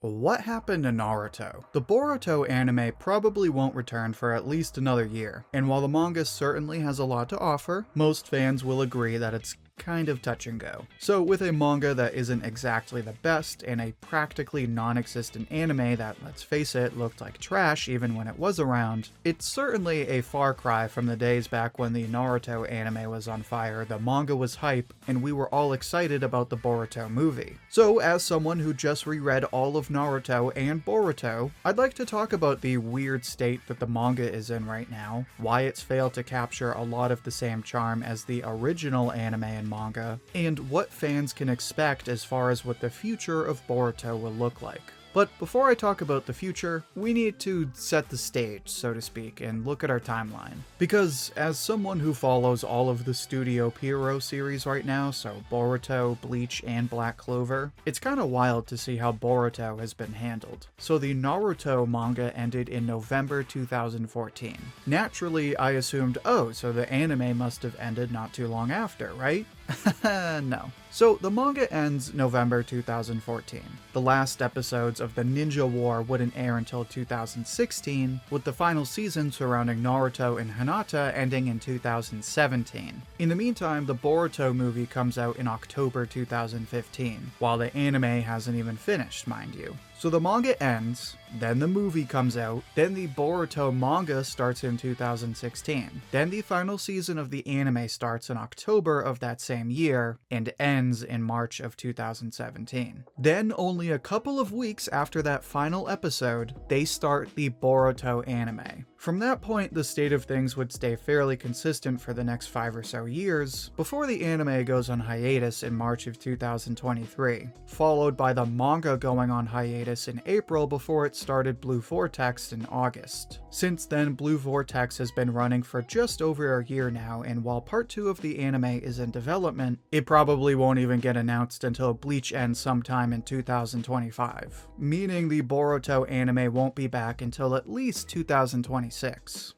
What happened to Naruto? The Boruto anime probably won't return for at least another year, and while the manga certainly has a lot to offer, most fans will agree that it's kind of touch and go. So with a manga that isn't exactly the best, and a practically non-existent anime that, let's face it, looked like trash even when it was around, it's certainly a far cry from the days back when the Naruto anime was on fire, the manga was hype, and we were all excited about the Boruto movie. So as someone who just reread all of Naruto and Boruto, I'd like to talk about the weird state that the manga is in right now, why it's failed to capture a lot of the same charm as the original anime and manga, and what fans can expect as far as what the future of Boruto will look like. But before I talk about the future, we need to set the stage, so to speak, and look at our timeline. Because as someone who follows all of the Studio Pierrot series right now, so Boruto, Bleach, and Black Clover, it's kinda wild to see how Boruto has been handled. So the Naruto manga ended in November 2014. Naturally, I assumed, oh, so the anime must have ended not too long after, right? No. So the manga ends November 2014. The last episodes of the Ninja War wouldn't air until 2016, with the final season surrounding Naruto and Hinata ending in 2017. In the meantime, the Boruto movie comes out in October 2015, while the anime hasn't even finished, mind you. So the manga ends, then the movie comes out, then the Boruto manga starts in 2016, then the final season of the anime starts in October of that same year, and ends in March of 2017. Then, only a couple of weeks after that final episode, they start the Boruto anime. From that point, the state of things would stay fairly consistent for the next 5 or so years, before the anime goes on hiatus in March of 2023, followed by the manga going on hiatus in April before it started Blue Vortex in August. Since then, Blue Vortex has been running for just over a year now, and while part 2 of the anime is in development, it probably won't even get announced until Bleach ends sometime in 2025, meaning the Boruto anime won't be back until at least 2026.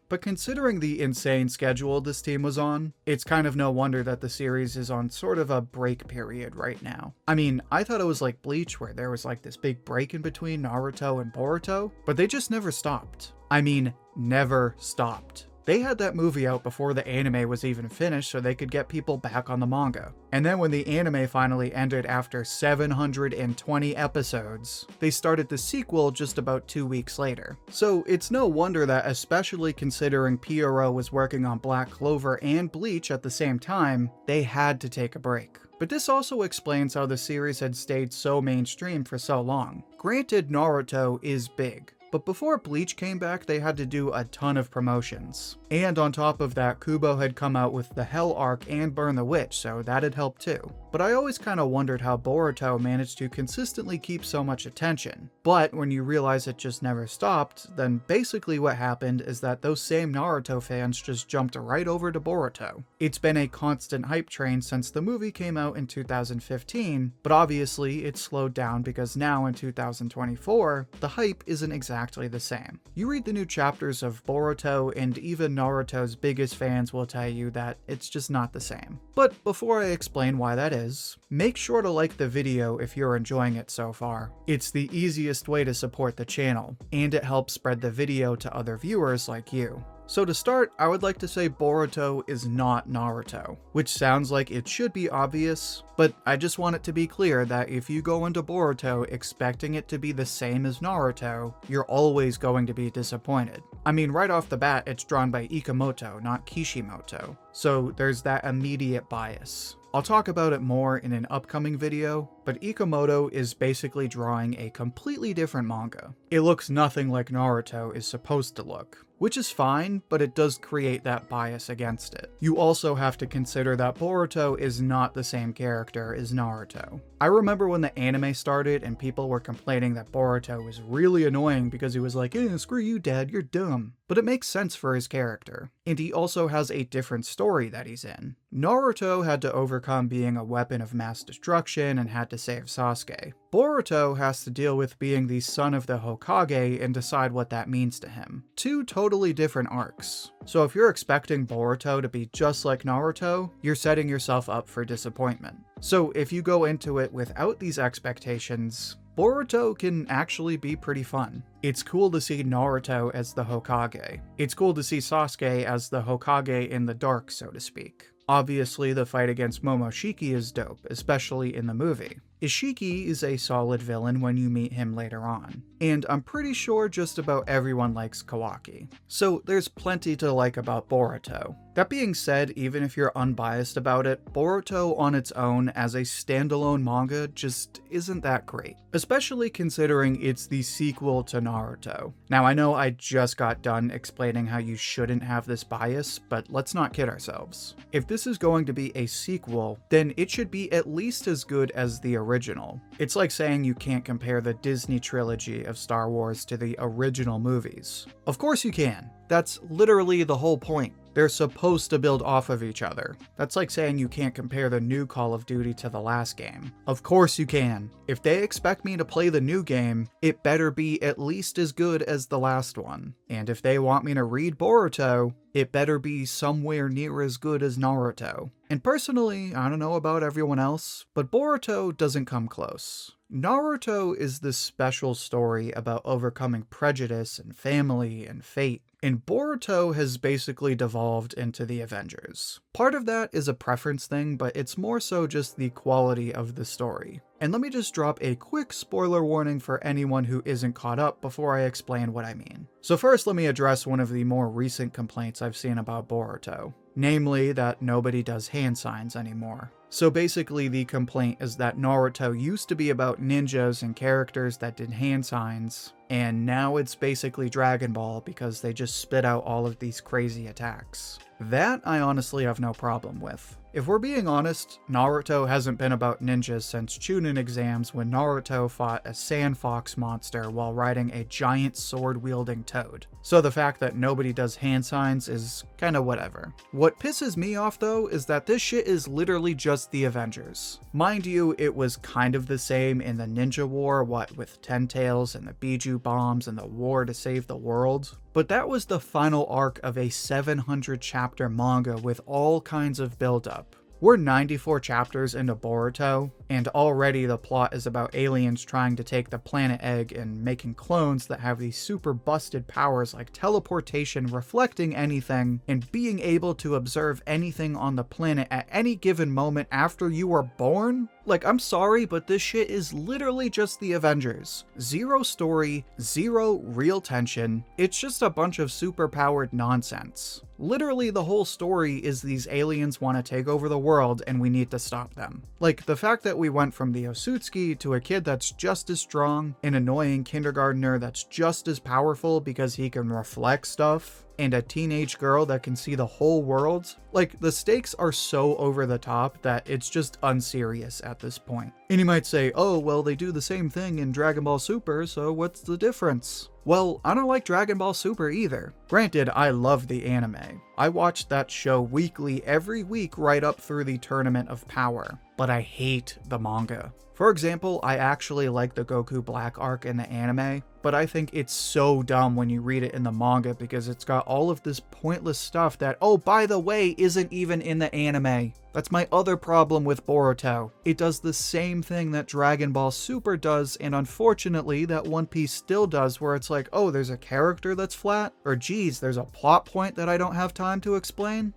But considering the insane schedule this team was on, it's kind of no wonder that the series is on sort of a break period right now. I mean, I thought it was like Bleach where there was like this big break in between Naruto and Boruto, but they just never stopped. I mean, never stopped. They had that movie out before the anime was even finished so they could get people back on the manga. And then when the anime finally ended after 720 episodes, they started the sequel just about 2 weeks later. So it's no wonder that, especially considering Pierrot was working on Black Clover and Bleach at the same time, they had to take a break. But this also explains how the series had stayed so mainstream for so long. Granted, Naruto is big, but before Bleach came back, they had to do a ton of promotions. And on top of that, Kubo had come out with the Hell arc and Burn the Witch, so that had helped too. But I always kinda wondered how Boruto managed to consistently keep so much attention. But when you realize it just never stopped, then basically what happened is that those same Naruto fans just jumped right over to Boruto. It's been a constant hype train since the movie came out in 2015, but obviously it slowed down because now in 2024, the hype isn't exactly the same. You read the new chapters of Boruto, and even Naruto's biggest fans will tell you that it's just not the same. But before I explain why that is, make sure to like the video if you're enjoying it so far. It's the easiest way to support the channel, and it helps spread the video to other viewers like you. So to start, I would like to say Boruto is not Naruto, which sounds like it should be obvious, but I just want it to be clear that if you go into Boruto expecting it to be the same as Naruto, you're always going to be disappointed. I mean, right off the bat, it's drawn by Ikamoto, not Kishimoto, so there's that immediate bias. I'll talk about it more in an upcoming video, but Ikamoto is basically drawing a completely different manga. It looks nothing like Naruto is supposed to look, which is fine, but it does create that bias against it. You also have to consider that Boruto is not the same character as Naruto. I remember when the anime started and people were complaining that Boruto was really annoying because he was like, screw you dad, you're dumb. But it makes sense for his character. And he also has a different story that he's in. Naruto had to overcome being a weapon of mass destruction and had to save Sasuke. Boruto has to deal with being the son of the Hokage and decide what that means to him. Two totally different arcs. So if you're expecting Boruto to be just like Naruto, you're setting yourself up for disappointment. So if you go into it without these expectations, Boruto can actually be pretty fun. It's cool to see Naruto as the Hokage. It's cool to see Sasuke as the Hokage in the dark, so to speak. Obviously, the fight against Momoshiki is dope, especially in the movie. Ishiki is a solid villain when you meet him later on, and I'm pretty sure just about everyone likes Kawaki. So there's plenty to like about Boruto. That being said, even if you're unbiased about it, Boruto on its own as a standalone manga just isn't that great, especially considering it's the sequel to Naruto. Now I know I just got done explaining how you shouldn't have this bias, but let's not kid ourselves. If this is going to be a sequel, then it should be at least as good as the original. It's like saying you can't compare the Disney trilogy of Star Wars to the original movies. Of course you can. That's literally the whole point. They're supposed to build off of each other. That's like saying you can't compare the new Call of Duty to the last game. Of course you can. If they expect me to play the new game, it better be at least as good as the last one. And if they want me to read Boruto, it better be somewhere near as good as Naruto. And personally, I don't know about everyone else, but Boruto doesn't come close. Naruto is this special story about overcoming prejudice and family and fate, and Boruto has basically devolved into the Avengers. Part of that is a preference thing, but it's more so just the quality of the story. And let me just drop a quick spoiler warning for anyone who isn't caught up before I explain what I mean. So first, let me address one of the more recent complaints I've seen about Boruto, namely that nobody does hand signs anymore. So basically the complaint is that Naruto used to be about ninjas and characters that did hand signs, and now it's basically Dragon Ball because they just spit out all of these crazy attacks. That I honestly have no problem with. If we're being honest, Naruto hasn't been about ninjas since Chunin exams when Naruto fought a sand fox monster while riding a giant sword-wielding toad. So the fact that nobody does hand signs is kinda whatever. What pisses me off though is that this shit is literally just the Avengers. Mind you, it was kind of the same in the Ninja War, what with Ten Tails and the Biju bombs and the war to save the world. But that was the final arc of a 700 chapter manga with all kinds of buildup. We're 94 chapters into Boruto, and already the plot is about aliens trying to take the planet Egg and making clones that have these super busted powers like teleportation, reflecting anything, and being able to observe anything on the planet at any given moment after you are born? Like, I'm sorry, but this shit is literally just the Avengers. Zero story, zero real tension, it's just a bunch of super-powered nonsense. Literally the whole story is these aliens want to take over the world and we need to stop them. Like, the fact that we went from the Osutsuki to a kid that's just as strong, an annoying kindergartner that's just as powerful because he can reflect stuff, and a teenage girl that can see the whole world. Like, the stakes are so over the top that it's just unserious at this point. And you might say, oh, well, they do the same thing in Dragon Ball Super, so what's the difference? Well, I don't like Dragon Ball Super either. Granted, I love the anime. I watched that show weekly every week right up through the Tournament of Power, but I hate the manga. For example, I actually like the Goku Black arc in the anime, but I think it's so dumb when you read it in the manga because it's got all of this pointless stuff that, oh, by the way, isn't even in the anime. That's my other problem with Boruto. It does the same thing that Dragon Ball Super does, and unfortunately that One Piece still does, where it's like, oh, there's a character that's flat, or geez, there's a plot point that I don't have time to explain.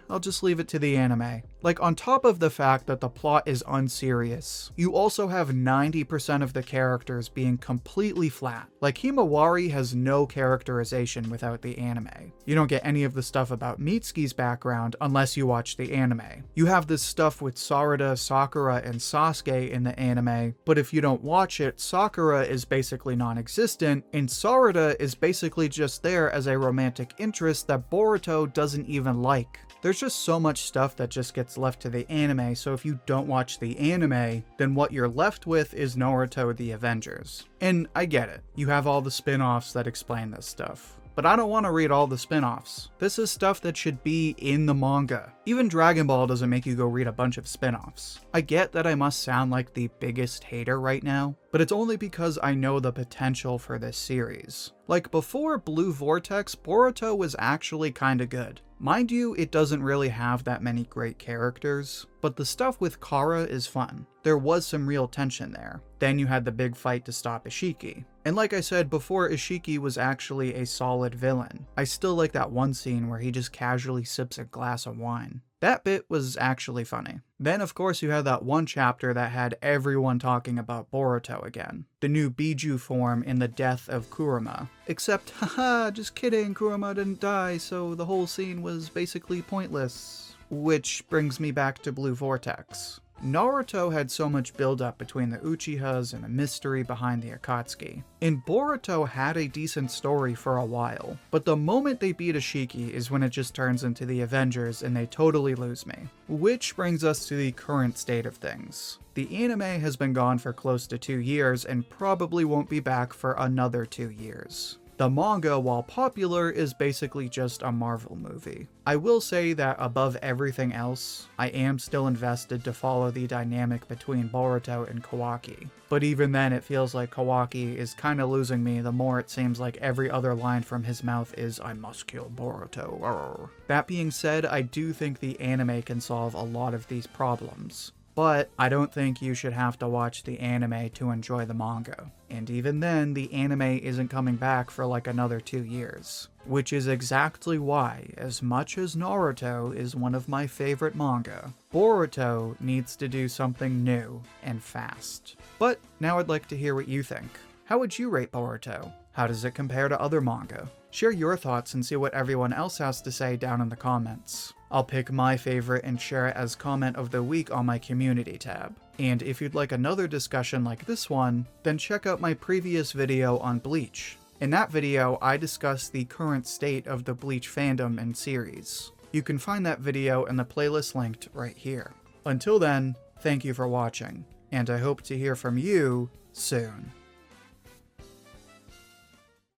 I'll just leave it to the anime. Like, on top of the fact that the plot is unserious, you also have 90% of the characters being completely flat. Like, Himawari has no characterization without the anime. You don't get any of the stuff about Mitsuki's background unless you watch the anime. You have this stuff with Sarada, Sakura, and Sasuke in the anime, but if you don't watch it, Sakura is basically non-existent, and Sarada is basically just there as a romantic interest that Boruto doesn't even like. There's just so much stuff that just gets left to the anime, so if you don't watch the anime, then what you're left with is Naruto the Avengers. And I get it, you have all the spin-offs that explain this stuff. But I don't want to read all the spin-offs. This is stuff that should be in the manga. Even Dragon Ball doesn't make you go read a bunch of spin-offs. I get that I must sound like the biggest hater right now, but it's only because I know the potential for this series. Like, before Blue Vortex, Boruto was actually kinda good. Mind you, it doesn't really have that many great characters, but the stuff with Kara is fun. There was some real tension there. Then you had the big fight to stop Ishiki. And like I said before, Ishiki was actually a solid villain. I still like that one scene where he just casually sips a glass of wine. That bit was actually funny. Then of course you had that one chapter that had everyone talking about Boruto again. The new Biju form in the death of Kurama. Except, haha, just kidding, Kurama didn't die, so the whole scene was basically pointless. Which brings me back to Blue Vortex. Naruto had so much build-up between the Uchihas and the mystery behind the Akatsuki. And Boruto had a decent story for a while, but the moment they beat Ishiki is when it just turns into the Avengers and they totally lose me. Which brings us to the current state of things. The anime has been gone for close to 2 years and probably won't be back for another 2 years. The manga, while popular, is basically just a Marvel movie. I will say that above everything else, I am still invested to follow the dynamic between Boruto and Kawaki. But even then, it feels like Kawaki is kinda losing me the more it seems like every other line from his mouth is, "I must kill Boruto." Arr. That being said, I do think the anime can solve a lot of these problems. But I don't think you should have to watch the anime to enjoy the manga. And even then, the anime isn't coming back for like another 2 years. Which is exactly why, as much as Naruto is one of my favorite manga, Boruto needs to do something new and fast. But now I'd like to hear what you think. How would you rate Boruto? How does it compare to other manga? Share your thoughts and see what everyone else has to say down in the comments. I'll pick my favorite and share it as comment of the week on my community tab. And if you'd like another discussion like this one, then check out my previous video on Bleach. In that video, I discuss the current state of the Bleach fandom and series. You can find that video in the playlist linked right here. Until then, thank you for watching, and I hope to hear from you soon.